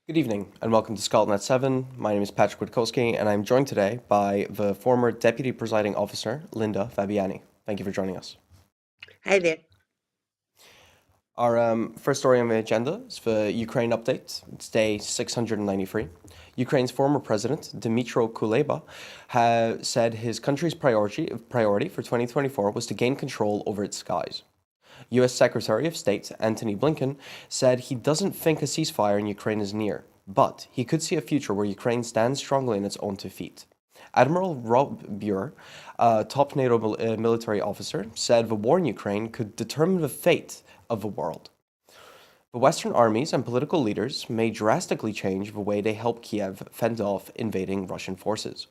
Good evening and welcome to Scotland at 7. My name is Patryk Witkowski and I'm joined today by the former Deputy Presiding Officer, Linda Fabiani. Thank you for joining us. Hi there. Our first story on the agenda is the Ukraine update. It's day 693. Ukraine's former president, Dmytro Kuleba, has said his country's priority for 2024 was to gain control over its skies. U.S. Secretary of State Antony Blinken said he doesn't think a ceasefire in Ukraine is near, but he could see a future where Ukraine stands strongly on its own 2 feet. Admiral Rob Buer, a top NATO military officer, said the war in Ukraine could determine the fate of the world. The Western armies and political leaders may drastically change the way they help Kiev fend off invading Russian forces.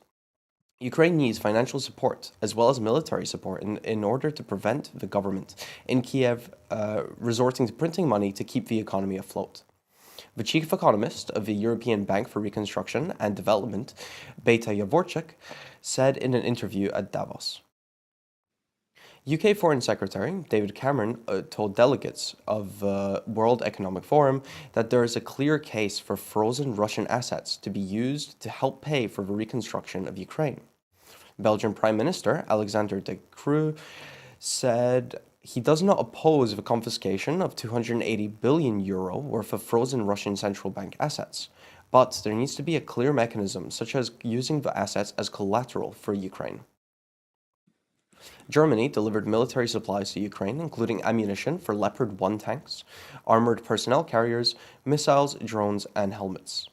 Ukraine needs financial support as well as military support in order to prevent the government in Kiev resorting to printing money to keep the economy afloat. The chief economist of the European Bank for Reconstruction and Development, Beta Yavorchik, said in an interview at Davos. UK Foreign Secretary David Cameron told delegates of the World Economic Forum that there is a clear case for frozen Russian assets to be used to help pay for the reconstruction of Ukraine. Belgian Prime Minister Alexander De Croo said he does not oppose the confiscation of €280 billion worth of frozen Russian central bank assets, but there needs to be a clear mechanism, such as using the assets as collateral for Ukraine. Germany delivered military supplies to Ukraine, including ammunition for Leopard 1 tanks, armored personnel carriers, missiles, drones, and helmets.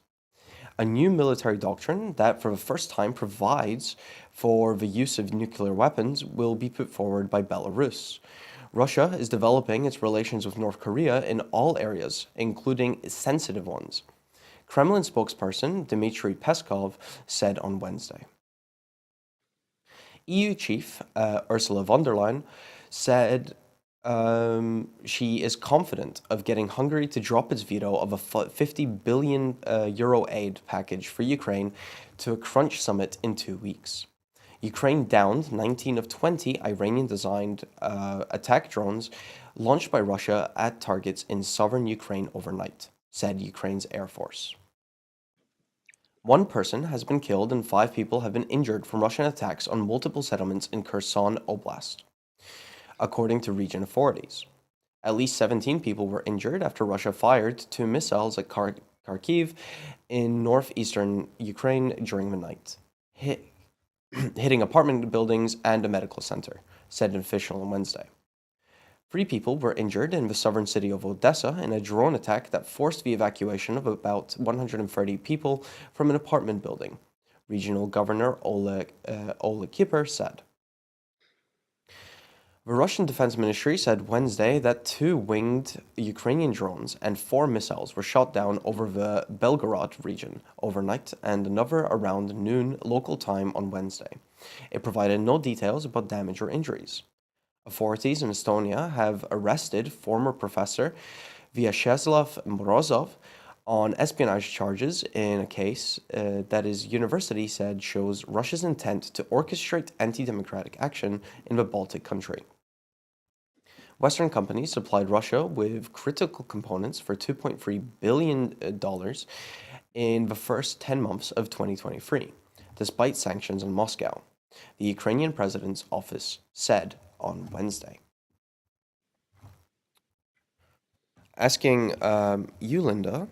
A new military doctrine that, for the first time, provides for the use of nuclear weapons will be put forward by Belarus. Russia is developing its relations with North Korea in all areas, including sensitive ones. Kremlin spokesperson Dmitry Peskov said on Wednesday. EU chief Ursula von der Leyen said she is confident of getting Hungary to drop its veto of a €50 billion aid package for Ukraine to a crunch summit in 2 weeks. Ukraine downed 19 of 20 Iranian-designed attack drones launched by Russia at targets in southern Ukraine overnight, said Ukraine's Air Force. 1 person has been killed and 5 people have been injured from Russian attacks on multiple settlements in Kherson Oblast, according to region authorities. At least 17 people were injured after Russia fired 2 missiles at Kharkiv in northeastern Ukraine during the night, hitting apartment buildings and a medical center, said an official on Wednesday. 3 people were injured in the southern city of Odessa in a drone attack that forced the evacuation of about 130 people from an apartment building, Regional Governor Ole Kipper said. The Russian Defense Ministry said Wednesday that 2 winged Ukrainian drones and 4 missiles were shot down over the Belgorod region overnight and another around noon local time on Wednesday. It provided no details about damage or injuries. Authorities in Estonia have arrested former professor Vyacheslav Morozov on espionage charges in a case that his university said shows Russia's intent to orchestrate anti-democratic action in the Baltic country. Western companies supplied Russia with critical components for $2.3 billion in the first 10 months of 2023, despite sanctions on Moscow, the Ukrainian president's office said on Wednesday. Asking you, Linda,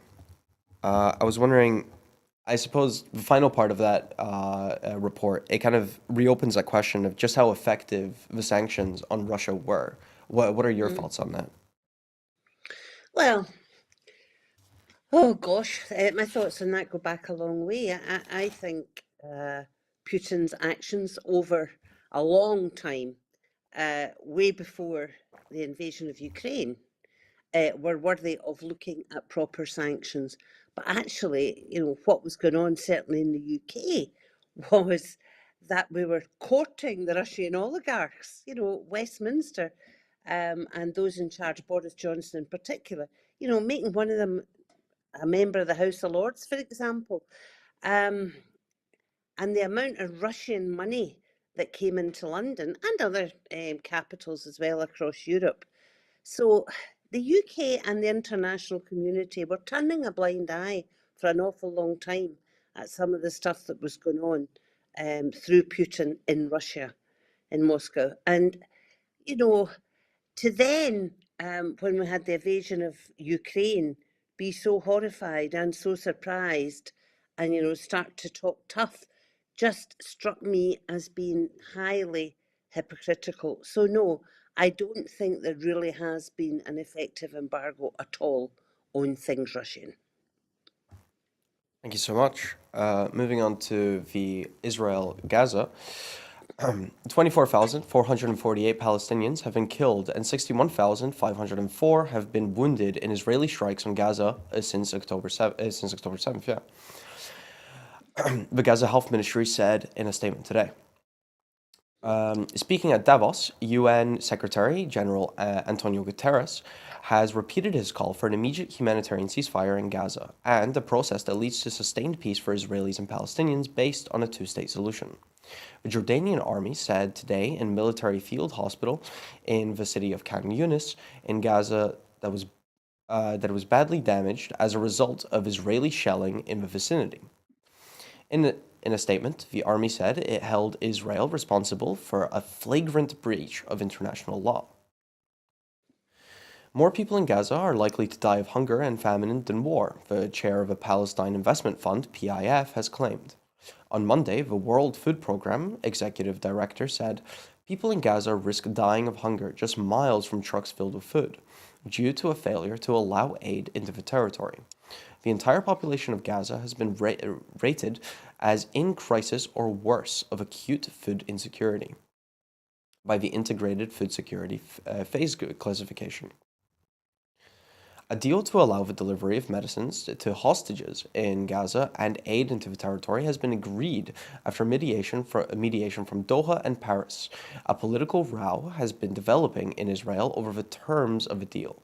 I was wondering, I suppose the final part of that report, it kind of reopens that question of just how effective the sanctions on Russia were. What are your Mm. thoughts on that? Well, oh gosh, my thoughts on that go back a long way. I think Putin's actions over a long time, way before the invasion of Ukraine, were worthy of looking at proper sanctions. But actually, what was going on, certainly in the UK, was that we were courting the Russian oligarchs, Westminster, and those in charge, Boris Johnson in particular, making one of them a member of the House of Lords, for example. Um, and the amount of Russian money that came into London and other capitals as well across Europe. So the UK and the international community were turning a blind eye for an awful long time at some of the stuff that was going on through Putin in Russia, in Moscow. And, you know, to then, when we had the invasion of Ukraine, be so horrified and so surprised and, start to talk tough just struck me as being highly hypocritical. So, no, I don't think there really has been an effective embargo at all on things Russian. Thank you so much. Moving on to the Israel-Gaza. 24,448 Palestinians have been killed and 61,504 have been wounded in Israeli strikes on Gaza since October 7th. Yeah. The Gaza Health Ministry said in a statement today. Speaking at Davos, UN Secretary General Antonio Guterres has repeated his call for an immediate humanitarian ceasefire in Gaza and a process that leads to sustained peace for Israelis and Palestinians based on a two-state solution. The Jordanian army said today in military field hospital in the city of Khan Yunis in Gaza that it was badly damaged as a result of Israeli shelling in the vicinity. In a statement, the army said it held Israel responsible for a flagrant breach of international law. More people in Gaza are likely to die of hunger and famine than war, the chair of a Palestine Investment Fund, PIF, has claimed. On Monday, the World Food Programme executive director said people in Gaza risk dying of hunger just miles from trucks filled with food, due to a failure to allow aid into the territory. The entire population of Gaza has been rated as in crisis or worse of acute food insecurity by the Integrated Food Security Phase Classification. A deal to allow the delivery of medicines to hostages in Gaza and aid into the territory has been agreed after mediation from Doha and Paris. A political row has been developing in Israel over the terms of the deal,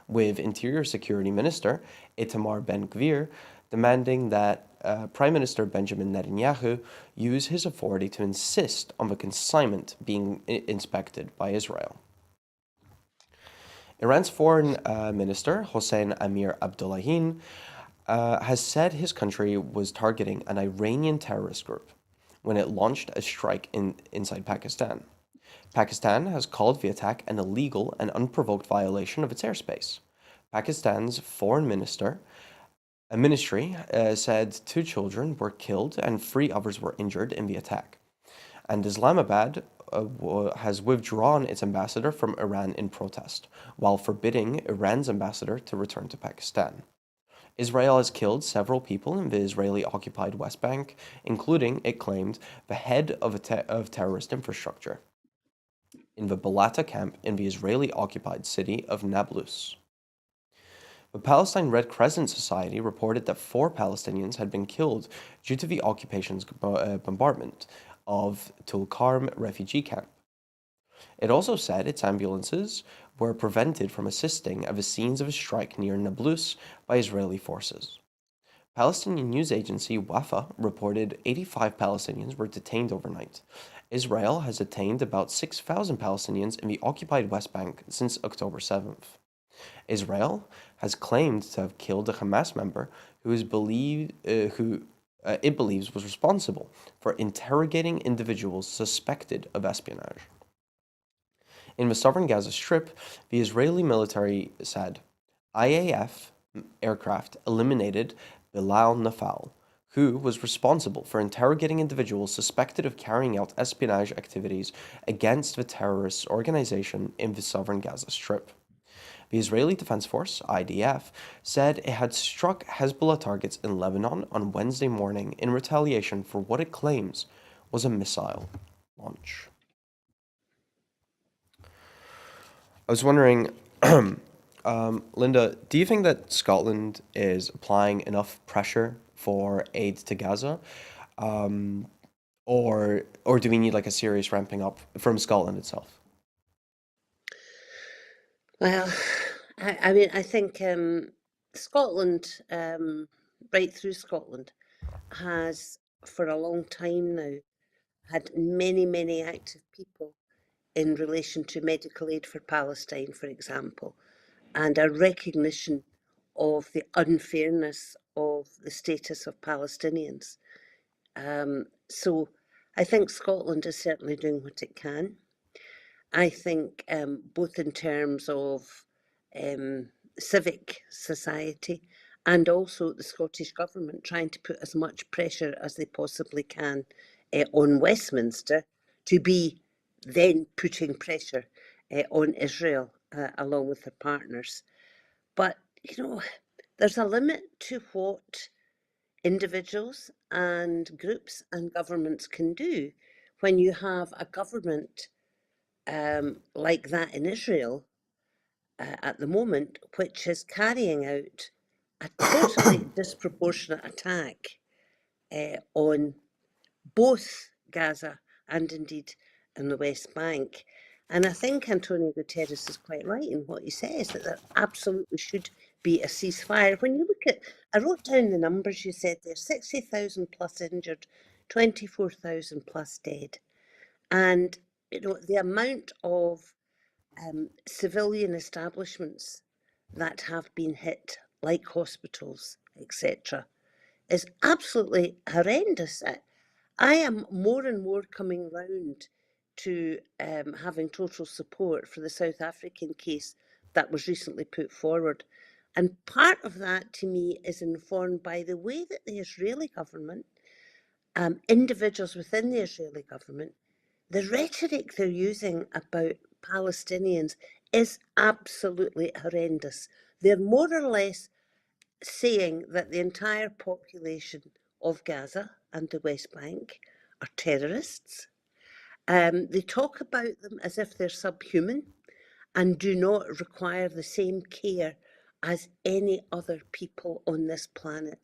with Interior Security Minister Itamar Ben-Gvir demanding that Prime Minister Benjamin Netanyahu use his authority to insist on the consignment being inspected by Israel. Iran's foreign minister, Hossein Amir Abdollahian, has said his country was targeting an Iranian terrorist group when it launched a strike inside Pakistan. Pakistan has called the attack an illegal and unprovoked violation of its airspace. Pakistan's foreign ministry said 2 children were killed and 3 others were injured in the attack. And Islamabad has withdrawn its ambassador from Iran in protest, while forbidding Iran's ambassador to return to Pakistan. Israel has killed several people in the Israeli-occupied West Bank, including, it claimed, the head of terrorist infrastructure in the Balata camp in the Israeli-occupied city of Nablus. The Palestine Red Crescent Society reported that 4 Palestinians had been killed due to the occupation's bombardment of Tulkarm refugee camp. It also said its ambulances were prevented from assisting at the scenes of a strike near Nablus by Israeli forces. Palestinian news agency Wafa reported 85 Palestinians were detained overnight. Israel has detained about 6,000 Palestinians in the occupied West Bank since October 7th. Israel has claimed to have killed a Hamas member who it believes was responsible for interrogating individuals suspected of espionage. In the southern Gaza Strip, the Israeli military said IAF aircraft eliminated Bilal Nafal, who was responsible for interrogating individuals suspected of carrying out espionage activities against the terrorist organization in the southern Gaza Strip. The Israeli Defense Force, IDF, said it had struck Hezbollah targets in Lebanon on Wednesday morning in retaliation for what it claims was a missile launch. I was wondering, Linda, do you think that Scotland is applying enough pressure for aid to Gaza? Or do we need like a serious ramping up from Scotland itself? Well, I mean, I think Scotland, right through Scotland, has for a long time now had many, many active people in relation to medical aid for Palestine, for example, and a recognition of the unfairness of the status of Palestinians. So I think Scotland is certainly doing what it can. I think both in terms of um, civic society and also the Scottish Government trying to put as much pressure as they possibly can on Westminster to be then putting pressure on Israel along with their partners. But, there's a limit to what individuals and groups and governments can do when you have a government like that in Israel at the moment, which is carrying out a totally disproportionate attack on both Gaza and indeed in the West Bank. And I think Antonio Guterres is quite right in what he says, that there absolutely should be a ceasefire. When you look at, I wrote down the numbers you said there, 60,000 plus injured, 24,000 plus dead. And, the amount of civilian establishments that have been hit, like hospitals, etc., is absolutely horrendous. I am more and more coming round to having total support for the South African case that was recently put forward. And part of that, to me, is informed by the way that the Israeli government, individuals within the Israeli government, the rhetoric they're using about Palestinians is absolutely horrendous. They're more or less saying that the entire population of Gaza and the West Bank are terrorists. They talk about them as if they're subhuman and do not require the same care as any other people on this planet.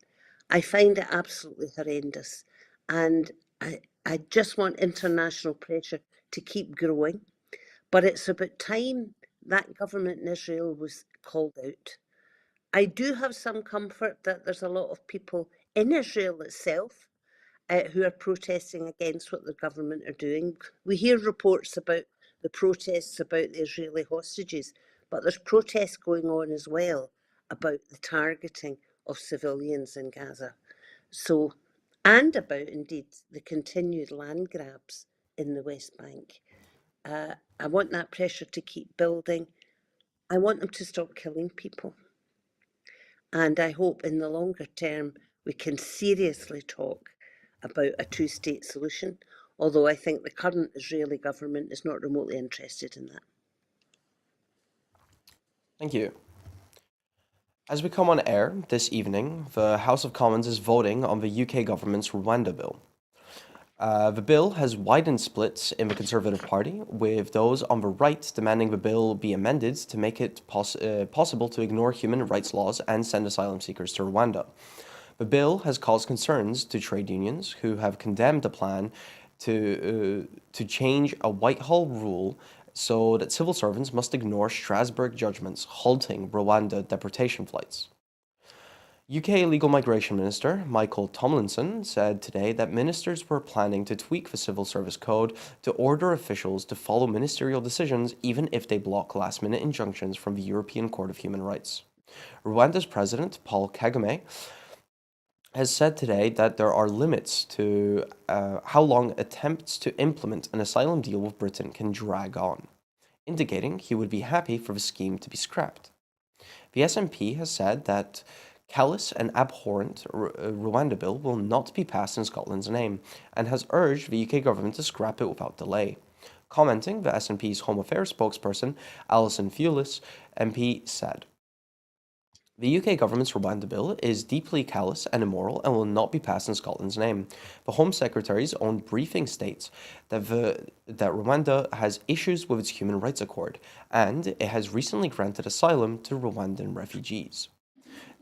I find it absolutely horrendous. And I just want international pressure to keep growing. But it's about time that government in Israel was called out. I do have some comfort that there's a lot of people in Israel itself who are protesting against what the government are doing. We hear reports about the protests about the Israeli hostages, but there's protests going on as well about the targeting of civilians in Gaza. So, and about indeed the continued land grabs in the West Bank. I want that pressure to keep building. I want them to stop killing people. And I hope in the longer term we can seriously talk about a two-state solution, although I think the current Israeli government is not remotely interested in that. Thank you. As we come on air this evening, the House of Commons is voting on the UK government's Rwanda bill. The bill has widened splits in the Conservative Party, with those on the right demanding the bill be amended to make it possible to ignore human rights laws and send asylum seekers to Rwanda. The bill has caused concerns to trade unions, who have condemned the plan to change a Whitehall rule so that civil servants must ignore Strasbourg judgments halting Rwanda deportation flights. UK Legal Migration Minister Michael Tomlinson said today that ministers were planning to tweak the Civil Service Code to order officials to follow ministerial decisions even if they block last-minute injunctions from the European Court of Human Rights. Rwanda's President Paul Kagame has said today that there are limits to how long attempts to implement an asylum deal with Britain can drag on, indicating he would be happy for the scheme to be scrapped. The SNP has said that callous and abhorrent Rwanda bill will not be passed in Scotland's name and has urged the UK government to scrap it without delay. Commenting, the SNP's Home Affairs spokesperson, Alison Fulis, MP, said, "The UK government's Rwanda bill is deeply callous and immoral and will not be passed in Scotland's name. The Home Secretary's own briefing states that Rwanda has issues with its human rights accord, and it has recently granted asylum to Rwandan refugees.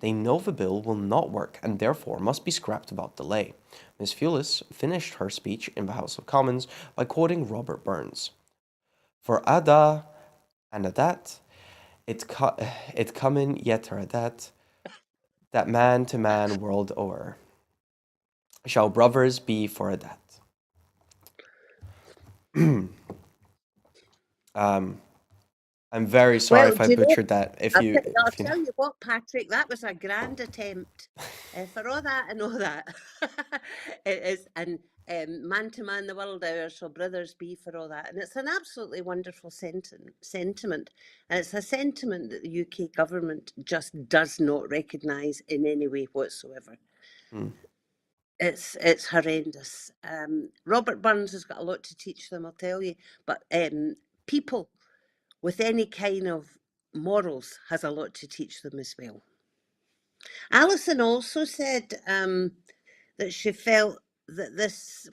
They know the bill will not work and therefore must be scrapped without delay." Ms. Fulis finished her speech in the House of Commons by quoting Robert Burns. "For Ada and Adat, it comin yetter that man to man world o'er. Shall brothers be for Adat." um, I'm very sorry Well, if I do you know, butchered that. I'll If you know. tell you what, Patrick, that was a grand attempt. For all that and all that. It is, and man to man the world hour shall brothers be for all that. And it's an absolutely wonderful sentiment. And it's a sentiment that the UK government just does not recognise in any way whatsoever. Mm, It's horrendous. Robert Burns has got a lot to teach them, I'll tell you. But people with any kind of morals has a lot to teach them as well. Alison also said that she felt that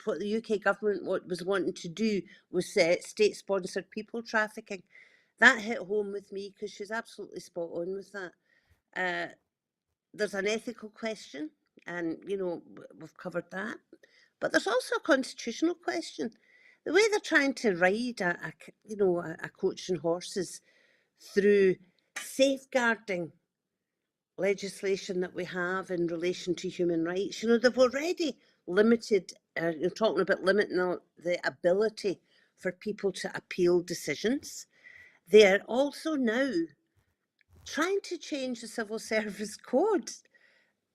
what the UK government was wanting to do was state-sponsored people trafficking. That hit home with me because she's absolutely spot on with that. There's an ethical question, and we've covered that. But there's also a constitutional question. The way they're trying to ride a coach and horses through safeguarding legislation that we have in relation to human rights. They've already limited, you're talking about limiting the ability for people to appeal decisions. They are also now trying to change the civil service code,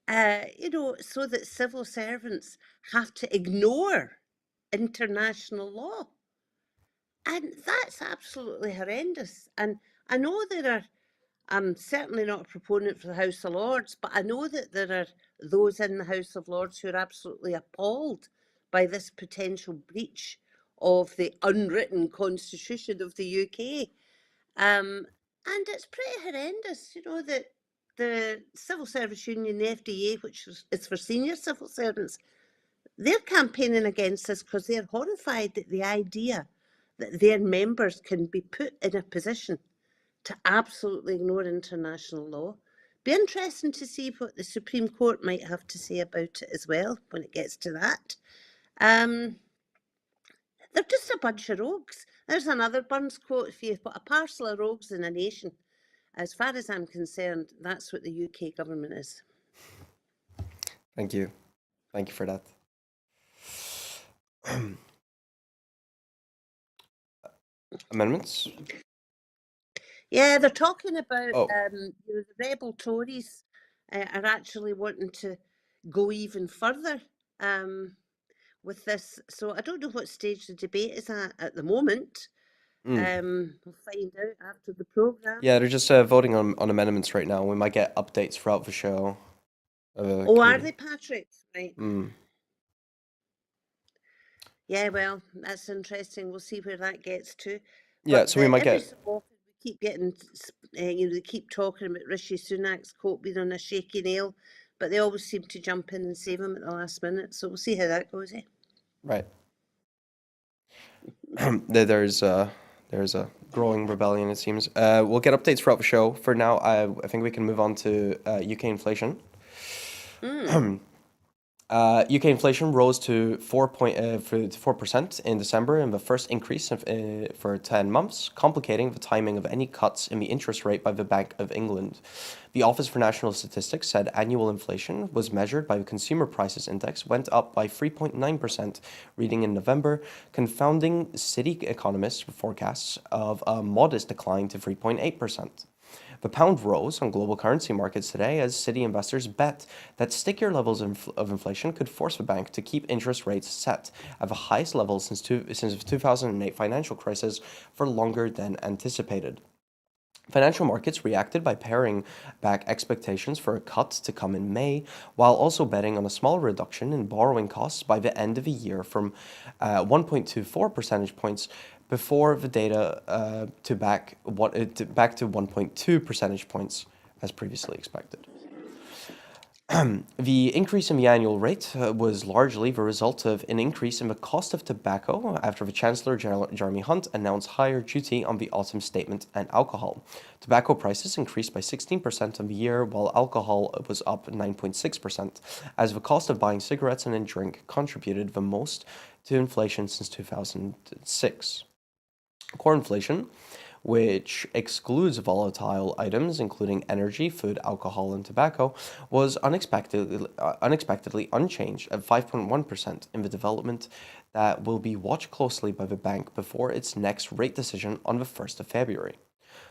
so that civil servants have to ignore international law. And that's absolutely horrendous. And I know I'm certainly not a proponent for the House of Lords, but I know that there are those in the House of Lords who are absolutely appalled by this potential breach of the unwritten constitution of the UK. And it's pretty horrendous, that the Civil Service Union, the FDA, which is for senior civil servants, they're campaigning against this because they're horrified at the idea that their members can be put in a position to absolutely ignore international law. Be interesting to see what the Supreme Court might have to say about it as well when it gets to that. They're just a bunch of rogues. There's another Burns quote: if you put a parcel of rogues in a nation, as far as I'm concerned, that's what the UK government is. thank you. Thank you for that. Amendments? Yeah, they're talking about Oh, the rebel Tories are actually wanting to go even further with this. So I don't know what stage the debate is at the moment. mm. We'll find out after the programme. Yeah, they're just voting on amendments right now. We might get updates throughout the show of a Oh, are committee. they, Patrick? Right. Mm. Yeah, well, that's interesting. We'll see where that gets to. Yeah, But so we might every get so often we keep getting, they keep talking about Rishi Sunak's coat being on a shaky nail, but they always seem to jump in and save him at the last minute. So we'll see how that goes, eh? right. There's a growing rebellion, it seems. We'll get updates throughout the show. For now, I think we can move on to UK inflation. UK inflation rose to 4% in December, in the first increase for 10 months, complicating the timing of any cuts in the interest rate by the Bank of England. The Office for National Statistics said annual inflation was measured by the Consumer Prices Index went up by 3.9% reading in November, confounding city economists' forecasts of a modest decline to 3.8%. The pound rose on global currency markets today as city investors bet that stickier levels of inflation could force the bank to keep interest rates set at the highest level since the 2008 financial crisis for longer than anticipated. Financial markets reacted by paring back expectations for a cut to come in May, while also betting on a small reduction in borrowing costs by the end of the year from 1.24 percentage points before the data back to 1.2 percentage points as previously expected. The increase in the annual rate was largely the result of an increase in the cost of tobacco after the Chancellor Jeremy Hunt announced higher duty on the autumn statement and alcohol. Tobacco prices increased by 16% on the year, while alcohol was up 9.6%, as the cost of buying cigarettes and a drink contributed the most to inflation since 2006. Core inflation, which excludes volatile items including energy, food, alcohol, and tobacco, was unexpectedly unchanged at 5.1% in the development that will be watched closely by the bank before its next rate decision on the 1st of February.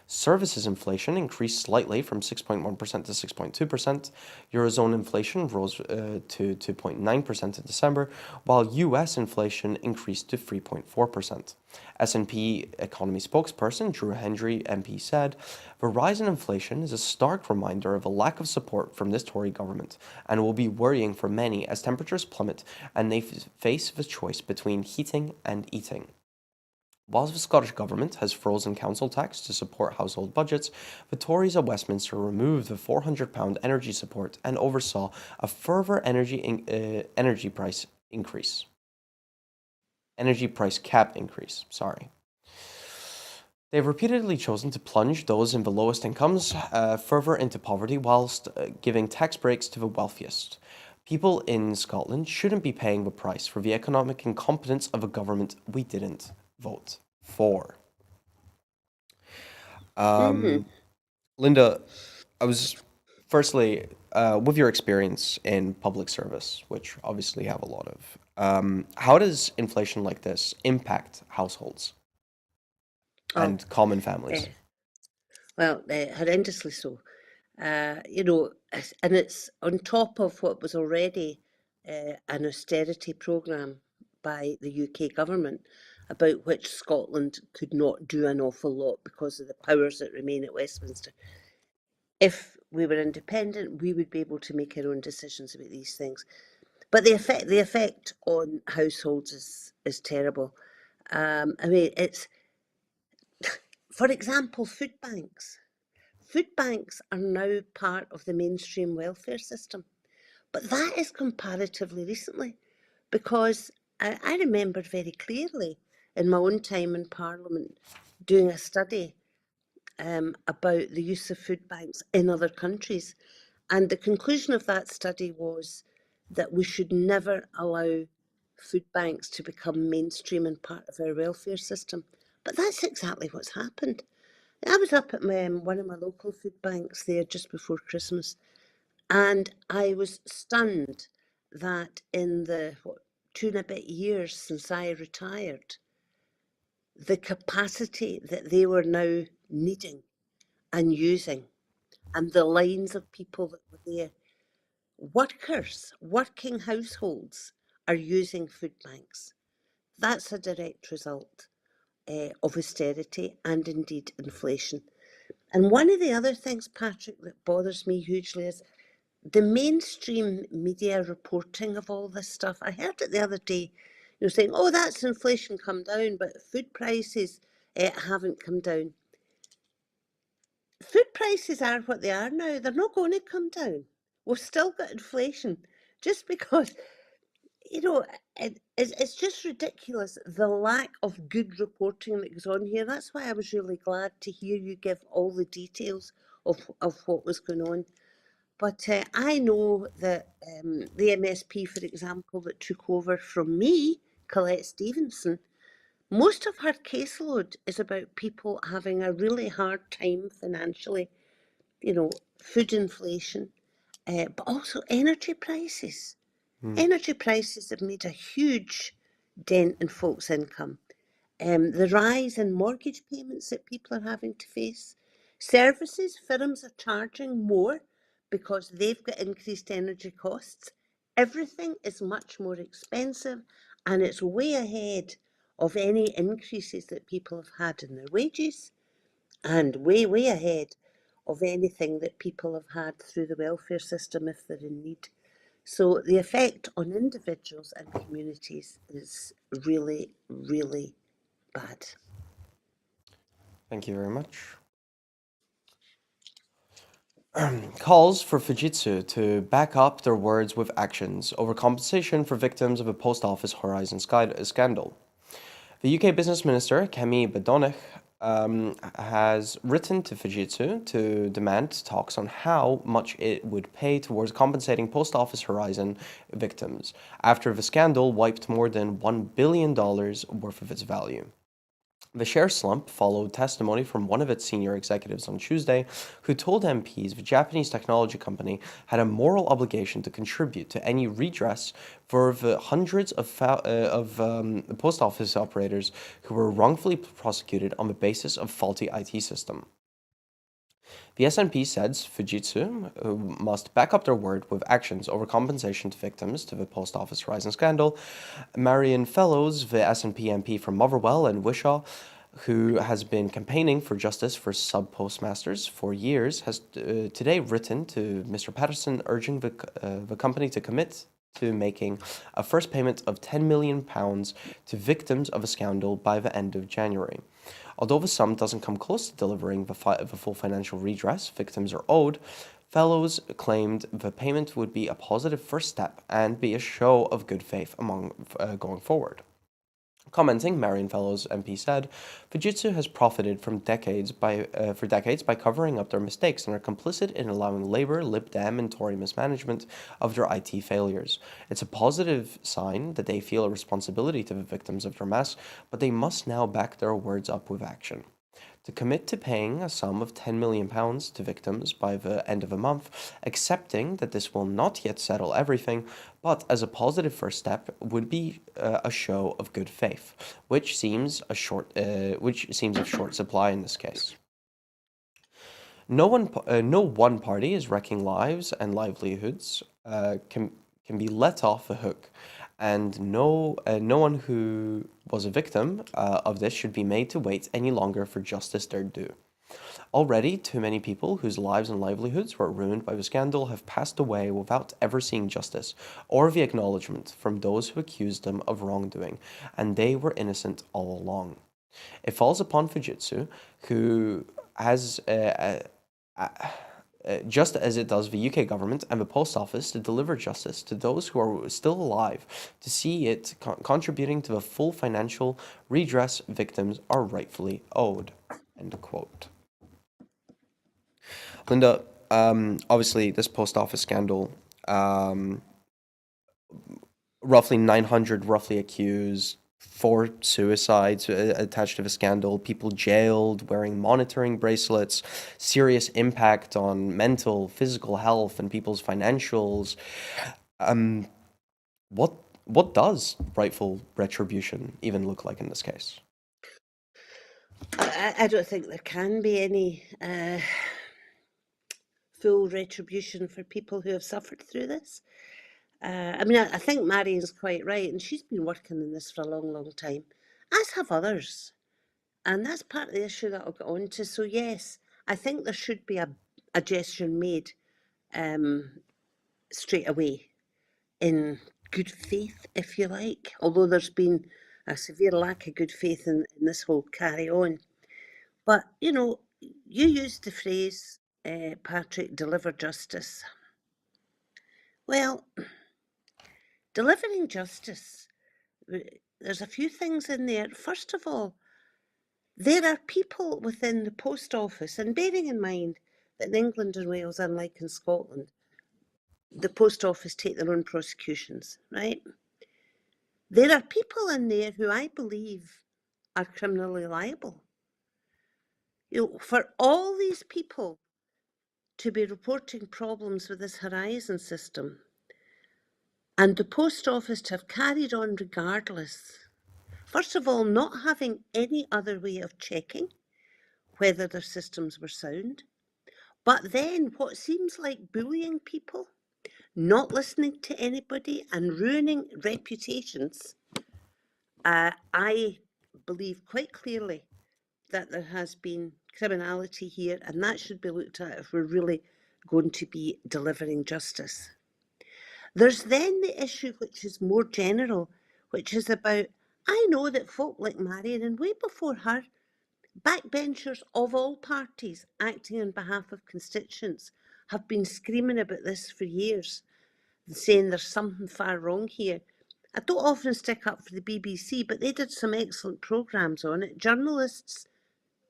Services inflation increased slightly from 6.1% to 6.2%. Eurozone inflation rose to 2.9% in December, while US inflation increased to 3.4%. S&P economy spokesperson Drew Hendry MP said, "The rise in inflation is a stark reminder of a lack of support from this Tory government and will be worrying for many as temperatures plummet and they face the choice between heating and eating." Whilst the Scottish Government has frozen council tax to support household budgets, the Tories at Westminster removed the £400 energy support and oversaw a further energy price increase. Energy price cap increase, sorry. They've repeatedly chosen to plunge those in the lowest incomes further into poverty whilst giving tax breaks to the wealthiest. People in Scotland shouldn't be paying the price for the economic incompetence of a government we didn't vote for. Hmm. Linda, I was firstly, with your experience in public service, which obviously you have a lot of, how does inflation like this impact households Oh, and common families? eh, well, horrendously so. You know, and it's on top of what was already an austerity programme by the UK government, about which Scotland could not do an awful lot because of the powers that remain at Westminster. If we were independent, we would be able to make our own decisions about these things. But the effect on households is terrible. I mean, it's, for example, food banks. Food banks are now part of the mainstream welfare system, but that is comparatively recently, because I remember very clearly in my own time in Parliament doing a study about the use of food banks in other countries. And the conclusion of that study was that we should never allow food banks to become mainstream and part of our welfare system. But that's exactly what's happened. I was up at one of my local food banks there just before Christmas, and I was stunned that in the 2 and a bit years since I retired, the capacity that they were now needing and using, and the lines of people that were there. Workers, working households are using food banks. That's a direct result of austerity and indeed inflation. And one of the other things, Patrick, that bothers me hugely is the mainstream media reporting of all this stuff. I heard it the other day, saying, "Oh, that's inflation come down, but food prices haven't come down." Food prices are what they are now. They're not going to come down. We've still got inflation. Just because, you know, it's just ridiculous, the lack of good reporting that goes on here. That's why I was really glad to hear you give all the details of what was going on. But I know that the MSP, for example, that took over from me, Colette Stevenson, most of her caseload is about people having a really hard time financially, food inflation, but also energy prices. Hmm. Energy prices have made a huge dent in folks' income. The rise in mortgage payments that people are having to face. Services, firms are charging more because they've got increased energy costs. Everything is much more expensive, and it's way ahead of any increases that people have had in their wages, and way, way ahead of anything that people have had through the welfare system if they're in need. So the effect on individuals and communities is really, really bad. Thank you very much. Calls for Fujitsu to back up their words with actions over compensation for victims of a post office Horizon scandal. The UK Business Minister, Kemi Badenoch, has written to Fujitsu to demand talks on how much it would pay towards compensating Post Office Horizon victims after the scandal wiped more than $1 billion worth of its value. The share slump followed testimony from one of its senior executives on Tuesday, who told MPs the Japanese technology company had a moral obligation to contribute to any redress for the hundreds of post office operators who were wrongfully prosecuted on the basis of faulty IT system. The SNP said Fujitsu must back up their word with actions over compensation to victims to the Post Office Horizon scandal. Marion Fellows, the SNP MP from Motherwell and Wishaw, who has been campaigning for justice for sub-postmasters for years, has today written to Mr. Patterson urging the company to commit to making a first payment of £10 million to victims of a scandal by the end of January. Although the sum doesn't come close to delivering the full financial redress victims are owed, Fellows claimed the payment would be a positive first step and be a show of good faith going forward. Commenting, Marion Fellows MP said, Fujitsu has profited for decades by covering up their mistakes and are complicit in allowing Labour, Lib Dem, and Tory mismanagement of their IT failures. It's a positive sign that they feel a responsibility to the victims of their mess, but they must now back their words up with action. To commit to paying a sum of £10 million to victims by the end of the month, accepting that this will not yet settle everything, but as a positive first step would be a show of good faith, which seems of short supply in this case. No one party is wrecking lives and livelihoods can be let off the hook, and no one who was a victim of this should be made to wait any longer for justice their due. Already, too many people whose lives and livelihoods were ruined by the scandal have passed away without ever seeing justice or the acknowledgement from those who accused them of wrongdoing, and they were innocent all along. It falls upon Fujitsu, who has just as it does the UK government and the Post Office, to deliver justice to those who are still alive, to see it contributing to the full financial redress victims are rightfully owed. End quote. Linda, obviously this Post Office scandal, roughly 900 roughly accused, 4 suicides attached to the scandal, people jailed, wearing monitoring bracelets, serious impact on mental, physical health and people's financials. Um, what does rightful retribution even look like in this case? I don't think there can be any full retribution for people who have suffered through this. I mean, I think Marion's quite right, and she's been working in this for a long, long time, as have others. And that's part of the issue that I'll get on to. So, yes, I think there should be a gesture made straight away in good faith, if you like, although there's been a severe lack of good faith in this whole carry on. But, you used the phrase, Patryk, deliver justice. Well, delivering justice, there's a few things in there. First of all, there are people within the post office, and bearing in mind that in England and Wales, unlike in Scotland, the post office take their own prosecutions, right? There are people in there who I believe are criminally liable. For all these people to be reporting problems with this Horizon system and the post office to have carried on regardless, first of all, not having any other way of checking whether their systems were sound, but then what seems like bullying people, not listening to anybody and ruining reputations. I believe quite clearly that there has been criminality here, and that should be looked at if we're really going to be delivering justice. There's then the issue which is more general, which is about, I know that folk like Marion, and way before her, backbenchers of all parties acting on behalf of constituents, have been screaming about this for years, saying there's something far wrong here. I don't often stick up for the BBC, but they did some excellent programmes on it.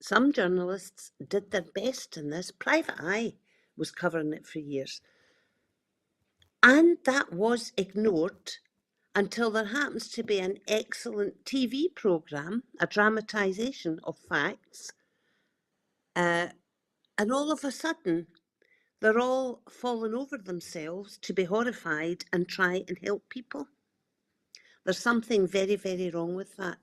Some journalists did their best in this. Private Eye was covering it for years. And that was ignored until there happens to be an excellent TV programme, a dramatisation of facts, and all of a sudden they're all falling over themselves to be horrified and try and help people. There's something very, very wrong with that.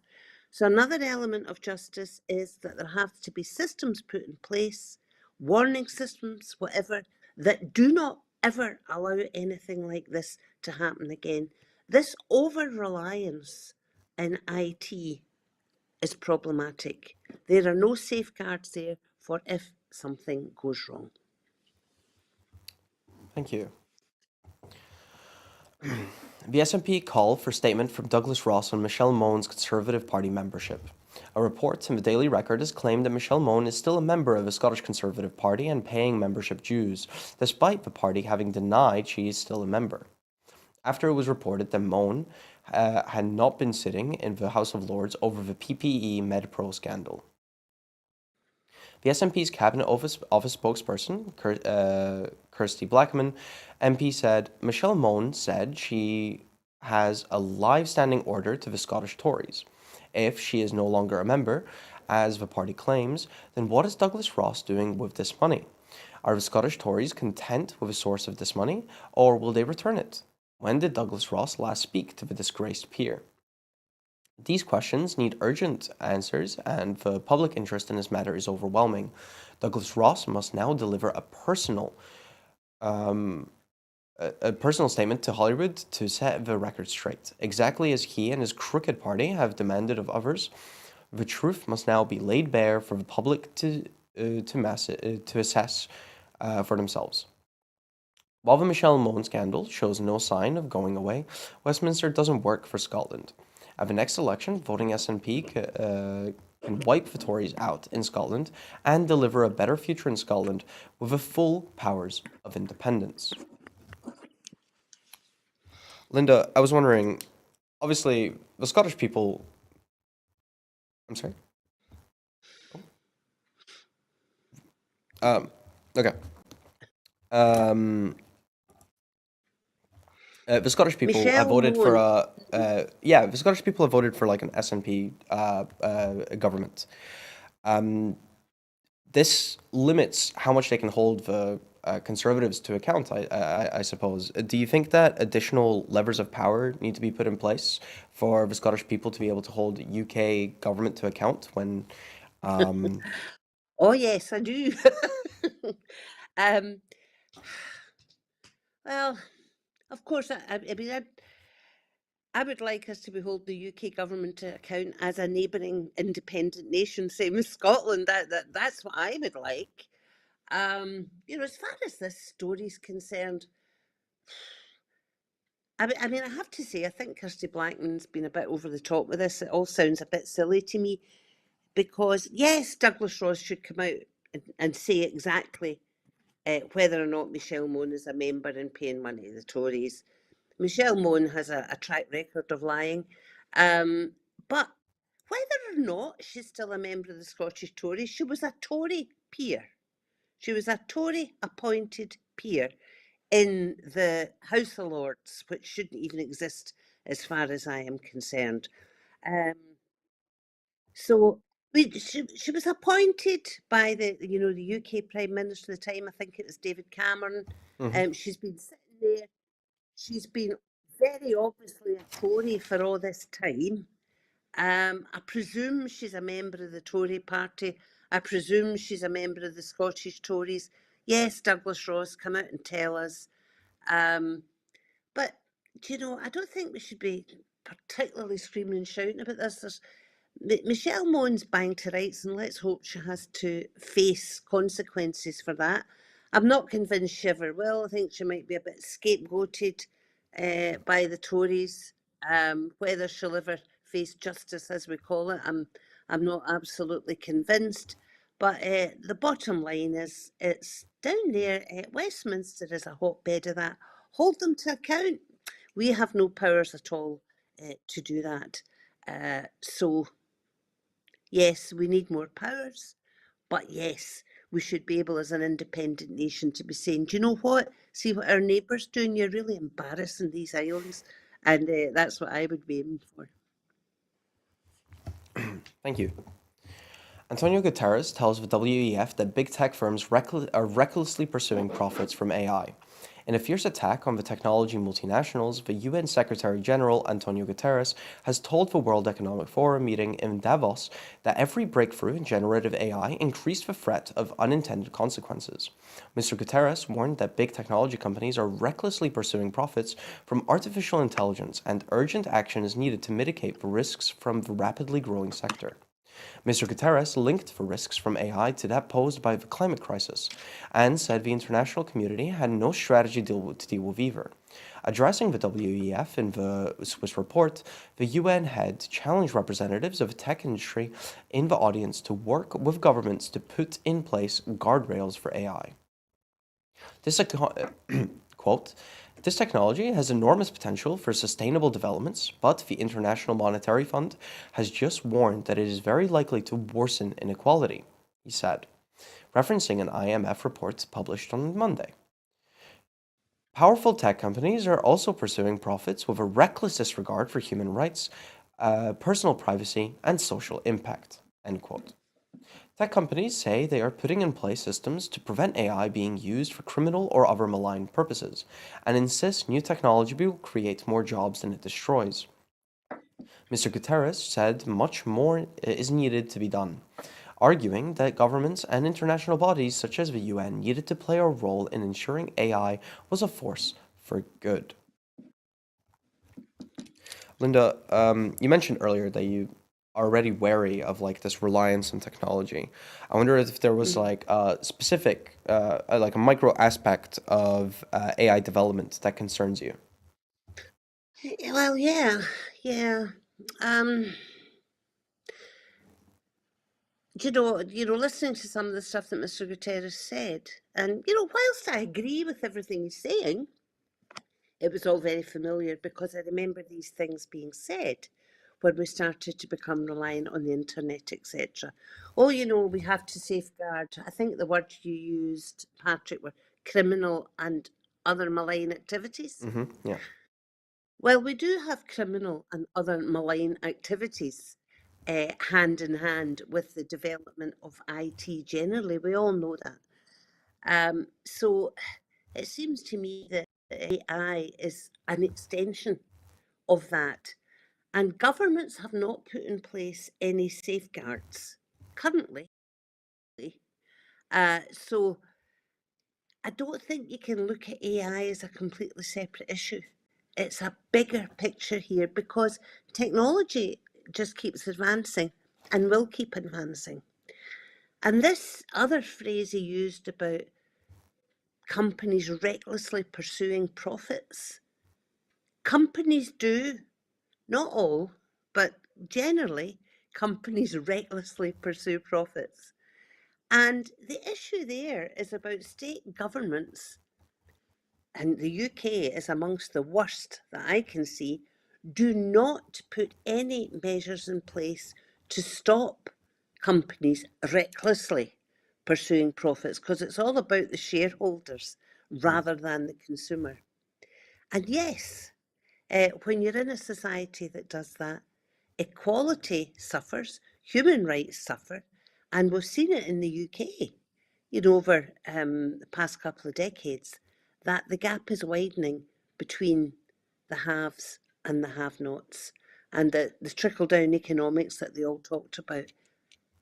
So another element of justice is that there have to be systems put in place, warning systems, whatever, that do not ever allow anything like this to happen again. This over-reliance in IT is problematic. There are no safeguards there for if something goes wrong. Thank you. The SNP called for statement from Douglas Ross on Michelle Mone's Conservative Party membership. A report in the Daily Record has claimed that Michelle Mone is still a member of the Scottish Conservative Party and paying membership dues, despite the party having denied she is still a member. After it was reported that Mone had not been sitting in the House of Lords over the PPE MedPro scandal. The SNP's Cabinet Office spokesperson, Kirsty Blackman, MP, said Michelle Mone said she has a live standing order to the Scottish Tories. If she is no longer a member, as the party claims, then what is Douglas Ross doing with this money? Are the Scottish Tories content with the source of this money, or will they return it? When did Douglas Ross last speak to the disgraced peer? These questions need urgent answers, and the public interest in this matter is overwhelming. Douglas Ross must now deliver a personal statement to Hollywood to set the record straight. Exactly as he and his crooked party have demanded of others, the truth must now be laid bare for the public to assess for themselves. While the Michelle Mone scandal shows no sign of going away, Westminster doesn't work for Scotland. At the next election, voting SNP can wipe the Tories out in Scotland and deliver a better future in Scotland with the full powers of independence. Linda, I was wondering, obviously, the Scottish people. I'm sorry? Okay. The Scottish people have Michelle voted for Mone, the Scottish people have voted for like an SNP government. This limits how much they can hold the Conservatives to account, I suppose. Do you think that additional levers of power need to be put in place for the Scottish people to be able to hold UK government to account when? oh yes, I do. um, well, of course, I mean, I would like us to behold the UK government to account as a neighbouring independent nation, same as Scotland. That's what I would like. As far as this story is concerned, I mean, I have to say, I think Kirsty Blackman's been a bit over the top with this. It all sounds a bit silly to me because, yes, Douglas Ross should come out and say exactly whether or not Michelle Mone is a member and paying money to the Tories. Michelle Mone has a track record of lying. But whether or not she's still a member of the Scottish Tories, she was a Tory peer. She was a Tory appointed peer in the House of Lords, which shouldn't even exist as far as I am concerned. Um, so she was appointed by the UK Prime Minister at the time. I think it was David Cameron. Mhm. She's been sitting there. She's been very obviously a Tory for all this time. I presume she's a member of the Tory party. I presume she's a member of the Scottish Tories. Yes, Douglas Ross, come out and tell us. But, I don't think we should be particularly screaming and shouting about this. Michelle Mone's banged to rights, and let's hope she has to face consequences for that. I'm not convinced she ever will. I think she might be a bit scapegoated by the Tories. Whether she'll ever face justice, as we call it, I'm not absolutely convinced. But the bottom line is, it's down there. Westminster is a hotbed of that. Hold them to account. We have no powers at all to do that. So yes, we need more powers, but yes, we should be able as an independent nation to be saying, do you know what? See what our neighbours doing? You're really embarrassing these islands. And that's what I would be aiming for. Thank you. Antonio Guterres tells the WEF that big tech firms are recklessly pursuing profits from AI. In a fierce attack on the technology multinationals, the UN Secretary General Antonio Guterres has told the World Economic Forum meeting in Davos that every breakthrough in generative AI increased the threat of unintended consequences. Mr. Guterres warned that big technology companies are recklessly pursuing profits from artificial intelligence, and urgent action is needed to mitigate the risks from the rapidly growing sector. Mr. Guterres linked the risks from AI to that posed by the climate crisis and said the international community had no strategy to deal with either. Addressing the WEF in the Swiss report, the UN head challenged representatives of the tech industry in the audience to work with governments to put in place guardrails for AI. This quote, this technology has enormous potential for sustainable developments, but the International Monetary Fund has just warned that it is very likely to worsen inequality, he said, referencing an IMF report published on Monday. Powerful tech companies are also pursuing profits with a reckless disregard for human rights, personal privacy, and social impact, end quote. Tech companies say they are putting in place systems to prevent AI being used for criminal or other malign purposes, and insist new technology will create more jobs than it destroys. Mr. Guterres said much more is needed to be done, arguing that governments and international bodies such as the UN needed to play a role in ensuring AI was a force for good. Linda, you mentioned earlier that you are already wary of like this reliance on technology. I wonder if there was like a specific, like a micro aspect of AI development that concerns you. Well, yeah, yeah. Um, listening to some of the stuff that Mr. Guterres said, and whilst I agree with everything he's saying, it was all very familiar because I remember these things being said when we started to become reliant on the internet, etc. Oh, we have to safeguard. I think the word you used, Patrick, were criminal and other malign activities. Yeah. Well, we do have criminal and other malign activities hand in hand with the development of IT generally. We all know that. So it seems to me that AI is an extension of that. And governments have not put in place any safeguards currently. So I don't think you can look at AI as a completely separate issue. It's a bigger picture here because technology just keeps advancing and will keep advancing. And this other phrase he used about companies recklessly pursuing profits, companies do, not all, but generally, companies recklessly pursue profits. And the issue there is about state governments, and the UK is amongst the worst that I can see, do not put any measures in place to stop companies recklessly pursuing profits because it's all about the shareholders rather than the consumer. And yes, when you're in a society that does that, equality suffers, human rights suffer, and we've seen it in the UK, over the past couple of decades, that the gap is widening between the haves and the have-nots, and the trickle-down economics that they all talked about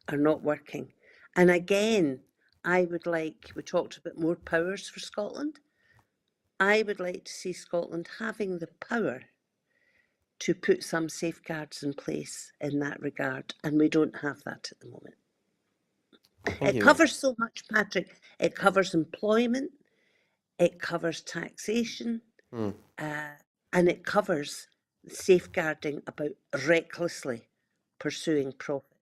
are not working. And again, we talked about more powers for Scotland. I would like to see Scotland having the power to put some safeguards in place in that regard, and we don't have that at the moment. Thank It you. covers so much, Patrick. It covers employment, it covers taxation, Mm. and it covers safeguarding about recklessly pursuing profit.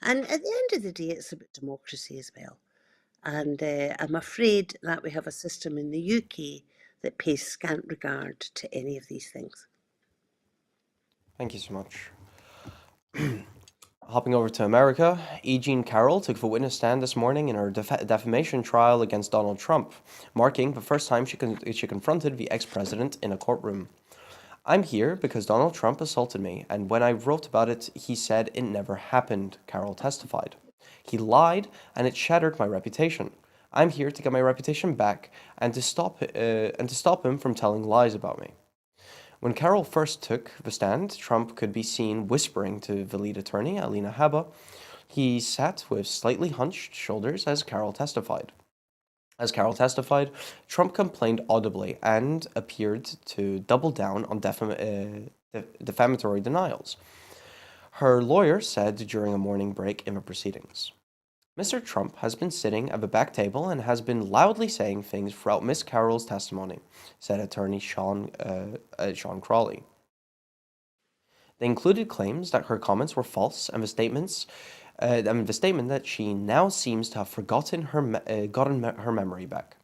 And at the end of the day, it's about democracy as well. And I'm afraid that we have a system in the UK that pays scant regard to any of these things. Thank you so much. Hopping over to America, E. Jean Carroll took the witness stand this morning in her defamation trial against Donald Trump, marking the first time she confronted the ex-president in a courtroom. "I'm here because Donald Trump assaulted me, and when I wrote about it, he said it never happened," Carroll testified. "He lied, and it shattered my reputation. I'm here to get my reputation back and to stop him from telling lies about me." When Carroll first took the stand, Trump could be seen whispering to the lead attorney, Alina Habba. He sat with slightly hunched shoulders as Carroll testified. As Carroll testified, Trump complained audibly and appeared to double down on defamatory denials. Her lawyer said during a morning break in the proceedings, "Mr. Trump has been sitting at the back table and has been loudly saying things throughout Miss Carroll's testimony," said attorney Sean Crawley. They included claims that her comments were false and the statement that she now seems to have gotten her memory back.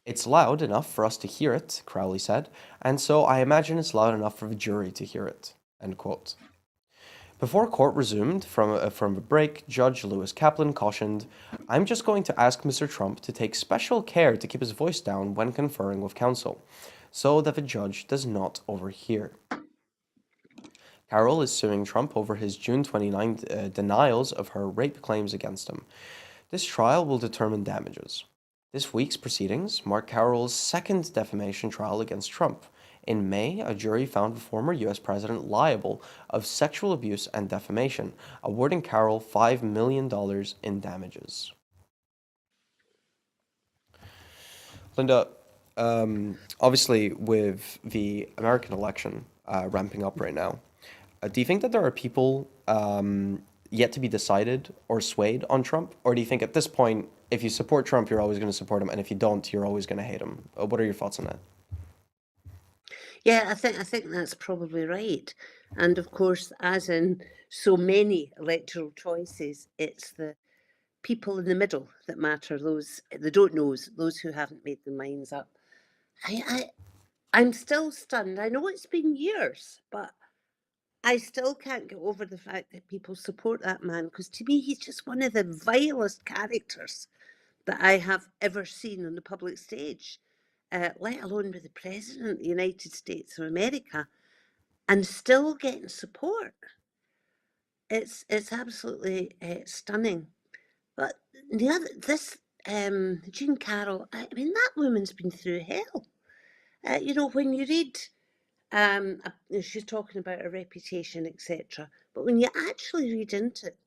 "It's loud enough for us to hear it," Crowley said, "and so I imagine it's loud enough for the jury to hear it." End quote. Before court resumed from the break, Judge Lewis Kaplan cautioned, "I'm just going to ask Mr. Trump to take special care to keep his voice down when conferring with counsel, so that the judge does not overhear." Carroll is suing Trump over his June 29 denials of her rape claims against him. This trial will determine damages. This week's proceedings mark Carroll's second defamation trial against Trump. In May, a jury found the former U.S. president liable of sexual abuse and defamation, awarding Carroll $5 million in damages. Linda, obviously, with the American election ramping up right now, do you think that there are people yet to be decided or swayed on Trump? Or do you think at this point, if you support Trump, you're always going to support him, and if you don't, you're always going to hate him? What are your thoughts on that? Yeah, I think that's probably right. And of course, as in so many electoral choices, it's the people in the middle that matter, those the don't knows, those who haven't made their minds up. I, I I'm still stunned. I know it's been years, but I still can't get over the fact that people support that man, because to me he's just one of the vilest characters that I have ever seen on the public stage, let alone with the President of the United States of America, and still getting support. It's absolutely stunning. But this Jean Carroll, I mean, that woman's been through hell. When you read, she's talking about her reputation, etc. But when you actually read into it,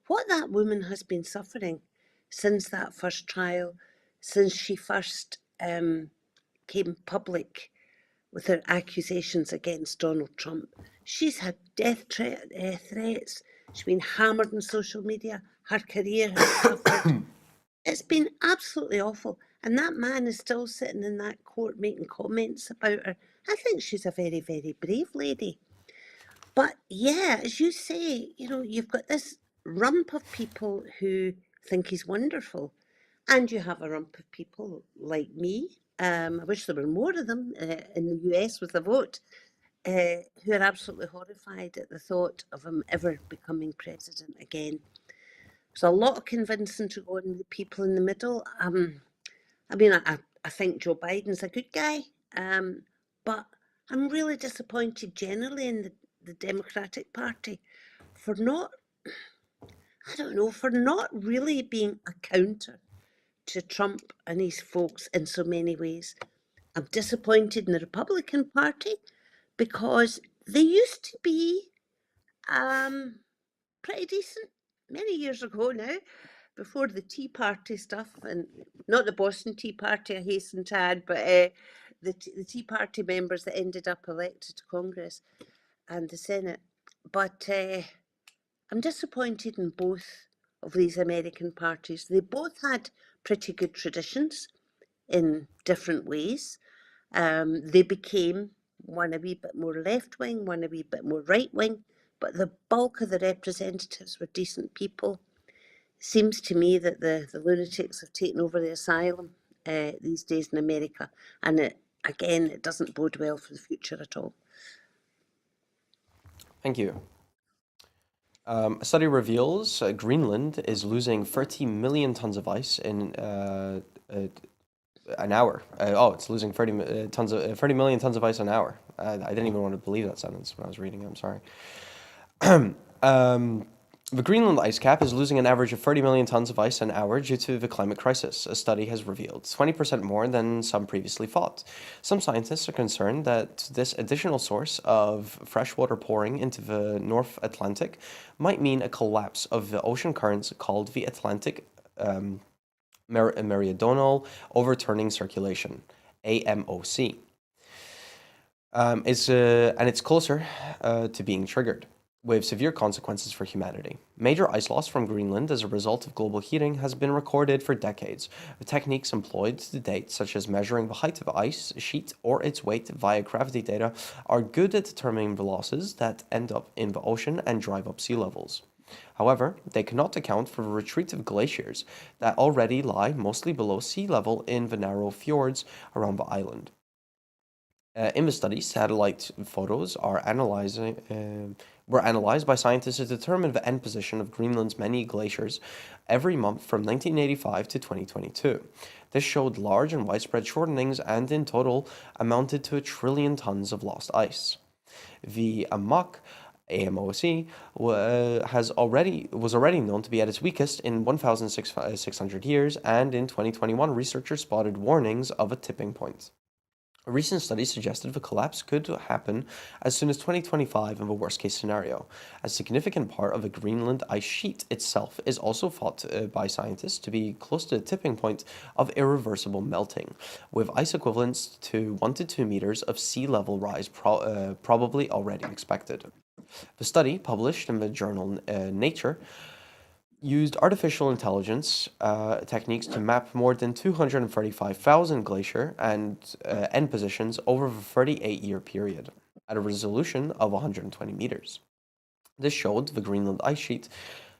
what that woman has been suffering since that first trial, since she first came public with her accusations against Donald Trump. She's had threats. She's been hammered on social media. Her career has suffered. It's been absolutely awful. And that man is still sitting in that court making comments about her. I think she's a very, very brave lady. But yeah, as you say, you've got this rump of people who think he's wonderful. And you have a rump of people like me. I wish there were more of them in the US with the vote, who are absolutely horrified at the thought of him ever becoming president again. There's a lot of convincing to go on with the people in the middle. I think Joe Biden's a good guy, but I'm really disappointed generally in the Democratic Party for not, I don't know, for not really being a counter to Trump and his folks in so many ways. I'm disappointed in the Republican Party because they used to be um, pretty decent many years ago now, before the Tea Party stuff, and not the Boston Tea Party, I hasten to add, but the Tea Party members that ended up elected to Congress and the Senate. But I'm disappointed in both of these American parties. They both had pretty good traditions in different ways. They became one a wee bit more left wing, one a wee bit more right wing, but the bulk of the representatives were decent people. Seems to me that the lunatics have taken over the asylum these days in America, and it doesn't bode well for the future at all. Thank you. A study reveals Greenland is losing 30 million tons of ice in an hour. It's losing 30 million tons of ice an hour. I didn't even want to believe that sentence when I was reading it. I'm sorry. Um, the Greenland ice cap is losing an average of 30 million tons of ice an hour due to the climate crisis, a study has revealed, 20% more than some previously thought. Some scientists are concerned that this additional source of freshwater pouring into the North Atlantic might mean a collapse of the ocean currents called the Atlantic Meridional Overturning Circulation, AMOC. And it's closer to being triggered, with severe consequences for humanity. Major ice loss from Greenland as a result of global heating has been recorded for decades. The techniques employed to date, such as measuring the height of the ice sheet or its weight via gravity data, are good at determining the losses that end up in the ocean and drive up sea levels. However, they cannot account for the retreat of glaciers that already lie mostly below sea level in the narrow fjords around the island. In the study, satellite photos were analyzed by scientists to determine the end position of Greenland's many glaciers every month from 1985 to 2022. This showed large and widespread shortenings and in total amounted to 1 trillion tons of lost ice. The AMOC was already known to be at its weakest in 1,600 years, and in 2021, researchers spotted warnings of a tipping point. A recent study suggested the collapse could happen as soon as 2025 in the worst case scenario. A significant part of the Greenland ice sheet itself is also thought by scientists to be close to the tipping point of irreversible melting, with ice equivalents to 1 to 2 meters of sea level rise probably already expected. The study, published in the journal Nature, used artificial intelligence techniques to map more than 235,000 glacier and end positions over the 38-year period at a resolution of 120 meters. This showed the Greenland ice sheet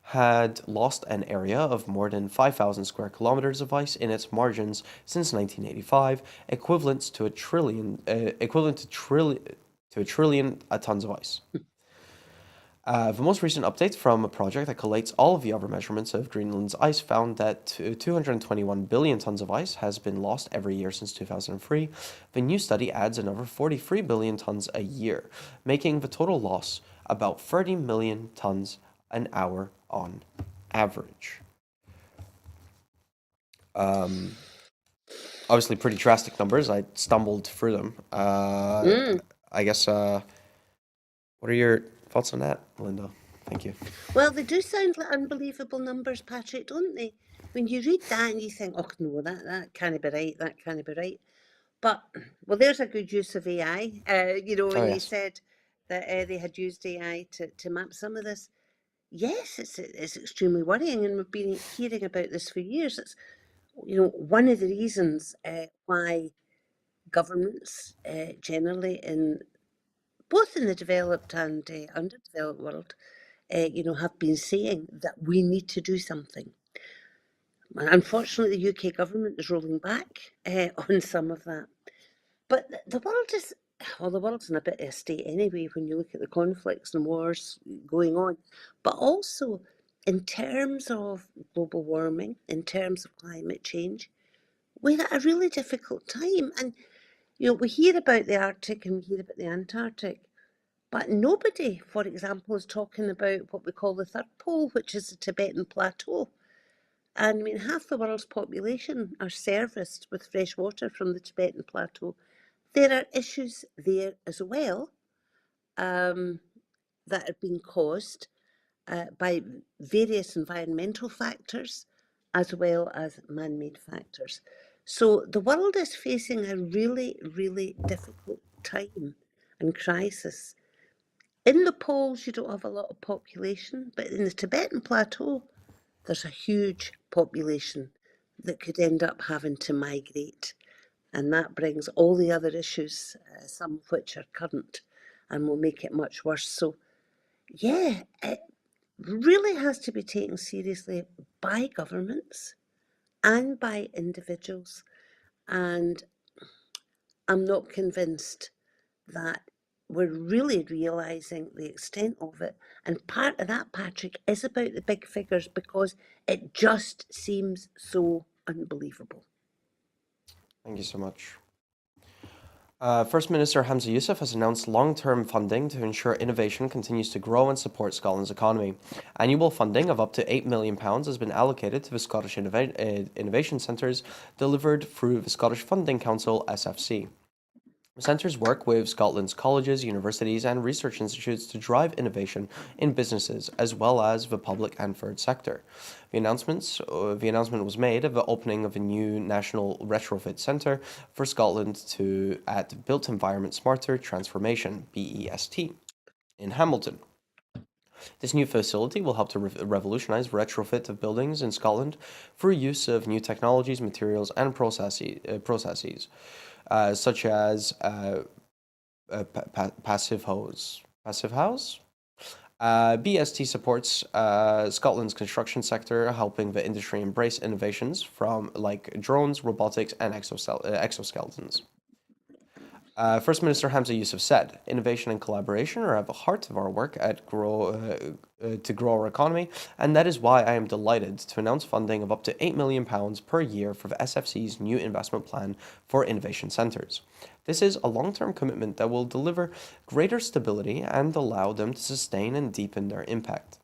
had lost an area of more than 5,000 square kilometers of ice in its margins since 1985, equivalent to a trillion tons of ice. The most recent update from a project that collates all of the other measurements of Greenland's ice found that 221 billion tons of ice has been lost every year since 2003. The new study adds another 43 billion tons a year, making the total loss about 30 million tons an hour on average. Obviously, pretty drastic numbers. I stumbled through them. I guess, what are your thoughts on that, Linda? Thank you. Well, they do sound like unbelievable numbers, Patrick, don't they? When you read that and you think, oh no, that can't be right, that can't be right. But, well, there's a good use of AI. Oh, When they yes. said that they had used AI to map some of this, yes, it's extremely worrying, and we've been hearing about this for years. It's, one of the reasons why governments generally in both in the developed and underdeveloped world, have been saying that we need to do something. And unfortunately, the UK government is rolling back on some of that. But the world is, well, the world's in a bit of a state anyway when you look at the conflicts and wars going on. But also, in terms of global warming, in terms of climate change, we're at a really difficult time. And, we hear about the Arctic and we hear about the Antarctic. But nobody, for example, is talking about what we call the third pole, which is the Tibetan Plateau. And I mean, half the world's population are serviced with fresh water from the Tibetan Plateau. There are issues there as well that are being caused by various environmental factors as well as man made factors. So the world is facing a really, really difficult time and crisis. In the poles, you don't have a lot of population, but in the Tibetan Plateau, there's a huge population that could end up having to migrate. And that brings all the other issues, some of which are current, and will make it much worse. So, yeah, it really has to be taken seriously by governments and by individuals. And I'm not convinced that we're really realising the extent of it. And part of that, Patrick, is about the big figures because it just seems so unbelievable. Thank you so much. First Minister Hamza Youssef has announced long-term funding to ensure innovation continues to grow and support Scotland's economy. Annual funding of up to £8 million has been allocated to the Scottish Innovation Centres, delivered through the Scottish Funding Council (SFC). The centres work with Scotland's colleges, universities, and research institutes to drive innovation in businesses as well as the public and third sector. The announcement was made of the opening of a new national retrofit centre for Scotland at Built Environment Smarter Transformation (BEST) in Hamilton. This new facility will help to revolutionise retrofit of buildings in Scotland through use of new technologies, materials, and processes such as passive house. Passive house? BST supports Scotland's construction sector, helping the industry embrace innovations from like drones, robotics, and exoskeletons. First Minister Hamza Youssef said, "Innovation and collaboration are at the heart of our work to grow our economy, and that is why I am delighted to announce funding of up to £8 million per year for the SFC's new investment plan for innovation centres. This is a long-term commitment that will deliver greater stability and allow them to sustain and deepen their impact.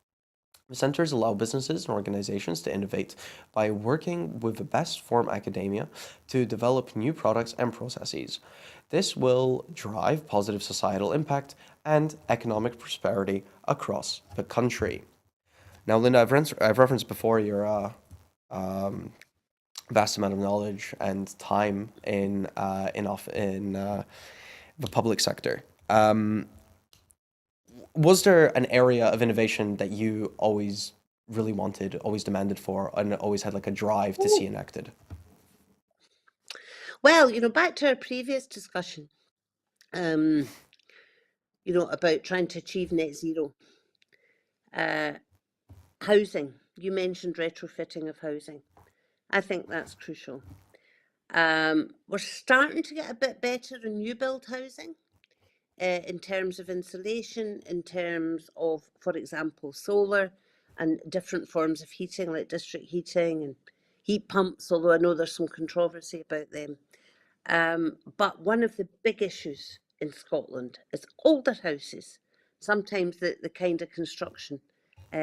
The centres allow businesses and organizations to innovate by working with the best form academia to develop new products and processes. This will drive positive societal impact and economic prosperity across the country." Now, Linda, I've referenced before your vast amount of knowledge and time in the public sector. Was there an area of innovation that you always really wanted, always demanded for, and always had like a drive to see enacted? Well, back to our previous discussion, about trying to achieve net zero. Housing. You mentioned retrofitting of housing. I think that's crucial. We're starting to get a bit better in new build housing in terms of insulation, in terms of, for example, solar and different forms of heating like district heating and heat pumps, although I know there's some controversy about them. But one of the big issues in Scotland is older houses. Sometimes the kind of construction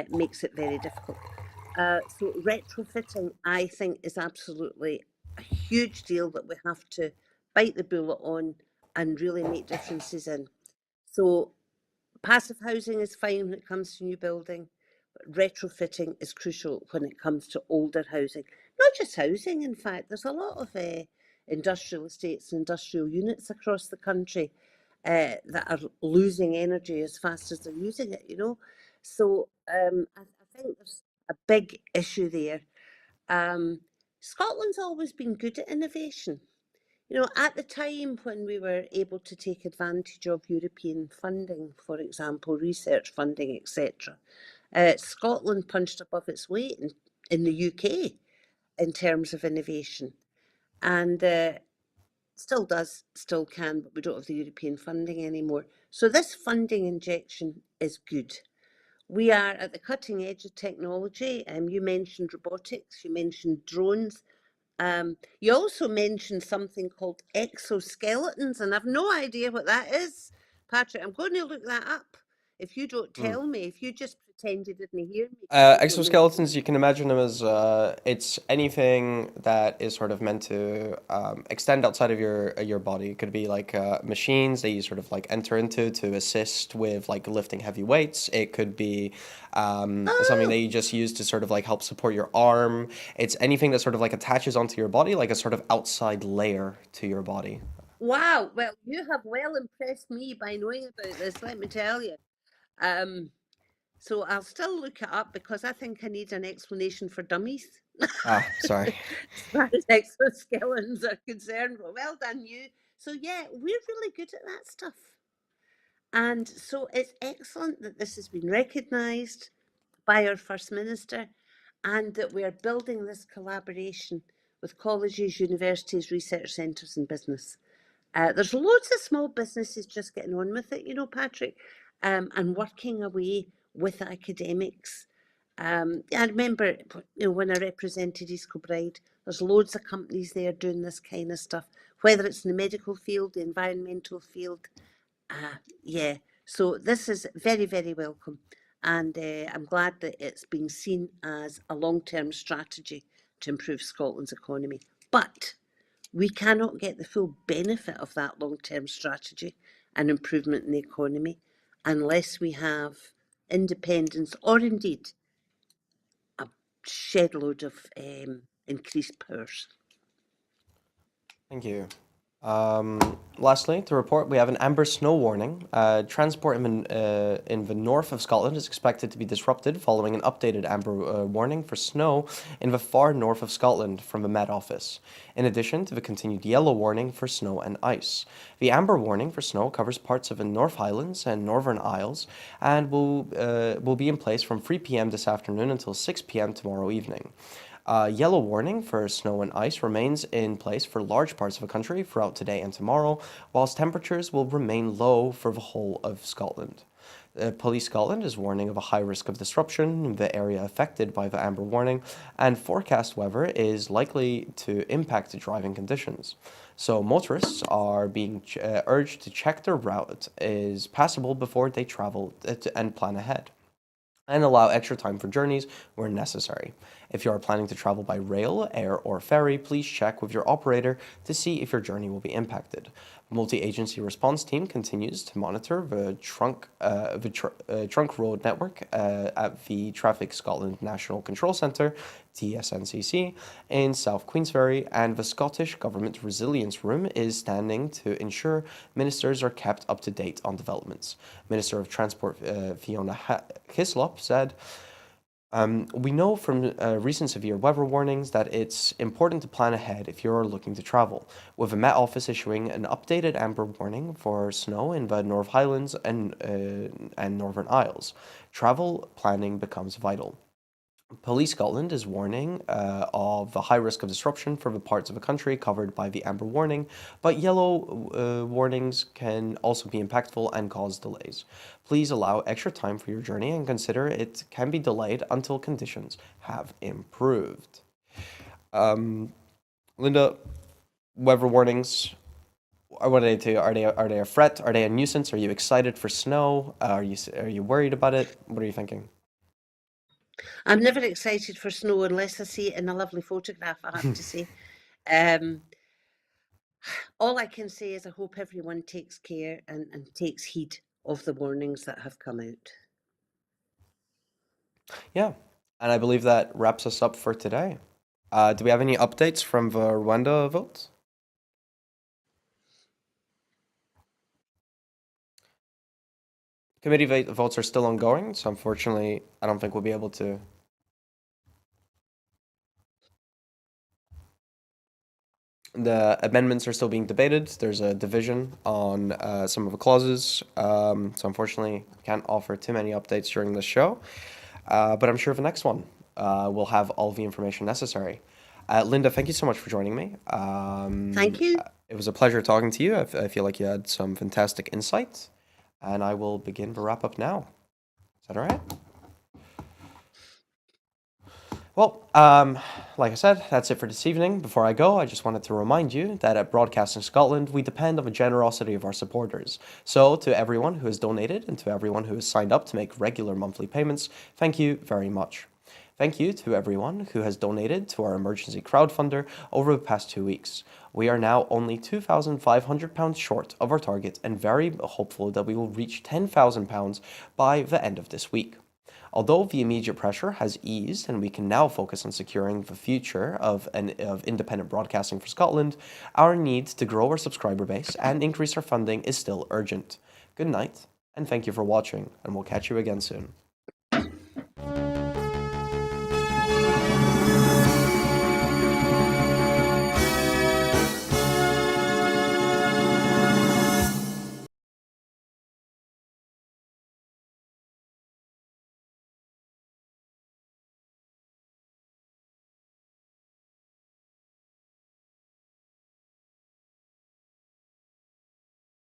makes it very difficult. So retrofitting, I think, is absolutely a huge deal that we have to bite the bullet on and really make differences in. So passive housing is fine when it comes to new building, but retrofitting is crucial when it comes to older housing. Not just housing, in fact, there's a lot of industrial estates and industrial units across the country that are losing energy as fast as they're using it. So I think there's a big issue there. Scotland's always been good at innovation. At the time when we were able to take advantage of European funding, for example, research funding, etc., Scotland punched above its weight in the UK in terms of innovation. And still does, still can, but we don't have the European funding anymore. So this funding injection is good. We are at the cutting edge of technology. You mentioned robotics, you mentioned drones. You also mentioned something called exoskeletons, and I've no idea what that is. Patrick, I'm going to look that up. If you don't Hmm. tell me, if you just pretend you didn't hear me, I don't know. Exoskeletons, you can imagine them as it's anything that is sort of meant to extend outside of your body. It could be like machines that you sort of like enter into to assist with like lifting heavy weights. It could be something that Oh, you just use to sort of like help support your arm. It's anything that sort of like attaches onto your body, like a sort of outside layer to your body. wow. Well, you have well impressed me by knowing about this, let me tell you. Um, so I'll still look it up because I think I need an explanation for dummies. Ah, sorry. As far as exoskeletons are concerned. Well done, you. So, yeah, we're really good at that stuff. And so it's excellent that this has been recognised by our First Minister and that we are building this collaboration with colleges, universities, research centres, and business. There's loads of small businesses just getting on with it, Patrick, and working away with academics. I remember, when I represented East Kilbride, there's loads of companies there doing this kind of stuff, whether it's in the medical field, the environmental field. Yeah, so this is very, very welcome. And I'm glad that it's being seen as a long-term strategy to improve Scotland's economy. But we cannot get the full benefit of that long-term strategy and improvement in the economy unless we have independence or indeed a shed load of increased powers. Thank you. Lastly, to report, we have an amber snow warning. Transport in the north of Scotland is expected to be disrupted following an updated amber warning for snow in the far north of Scotland from the Met Office, in addition to the continued yellow warning for snow and ice. The amber warning for snow covers parts of the North Highlands and Northern Isles and will be in place from 3 p.m. this afternoon until 6 p.m. tomorrow evening. Yellow warning for snow and ice remains in place for large parts of the country throughout today and tomorrow, whilst temperatures will remain low for the whole of Scotland. Police Scotland is warning of a high risk of disruption in the area affected by the amber warning, and forecast weather is likely to impact driving conditions. So motorists are being urged to check their route is passable before they travel and plan ahead, and allow extra time for journeys where necessary. If you are planning to travel by rail, air, or ferry, please check with your operator to see if your journey will be impacted. The multi-agency response team continues to monitor the trunk road network at the Traffic Scotland National Control Centre, TSNCC, in South Queensferry, and the Scottish Government Resilience Room is standing to ensure ministers are kept up to date on developments. Minister of Transport Fiona Hislop said, "We know from recent severe weather warnings that it's important to plan ahead if you're looking to travel, with the Met Office issuing an updated amber warning for snow in the North Highlands and Northern Isles. Travel planning becomes vital." Police Scotland is warning of the high risk of disruption for the parts of the country covered by the amber warning, but yellow warnings can also be impactful and cause delays. Please allow extra time for your journey and consider it can be delayed until conditions have improved. Linda, weather warnings, what are they to you? Are they a threat? Are they a nuisance? Are you excited for snow? Are you worried about it? What are you thinking? I'm never excited for snow unless I see it in a lovely photograph, I have to say. Um, all I can say is I hope everyone takes care and takes heed of the warnings that have come out. Yeah, and I believe that wraps us up for today. Do we have any updates from the Rwanda vote? Committee votes are still ongoing, so unfortunately, I don't think we'll be able to. The amendments are still being debated. There's a division on some of the clauses, so unfortunately, I can't offer too many updates during this show. But I'm sure the next one will have all the information necessary. Linda, thank you so much for joining me. Thank you. It was a pleasure talking to you. I feel like you had some fantastic insights, and I will begin the wrap up now. Is that all right? Well, like I said, that's it for this evening. Before I go, I just wanted to remind you that at Broadcasting Scotland, we depend on the generosity of our supporters. So, to everyone who has donated and to everyone who has signed up to make regular monthly payments, thank you very much. Thank you to everyone who has donated to our emergency crowdfunder over the past 2 weeks. We are now only £2,500 short of our target and very hopeful that we will reach £10,000 by the end of this week. Although the immediate pressure has eased and we can now focus on securing the future of independent broadcasting for Scotland, our need to grow our subscriber base and increase our funding is still urgent. Good night, and thank you for watching, and we'll catch you again soon.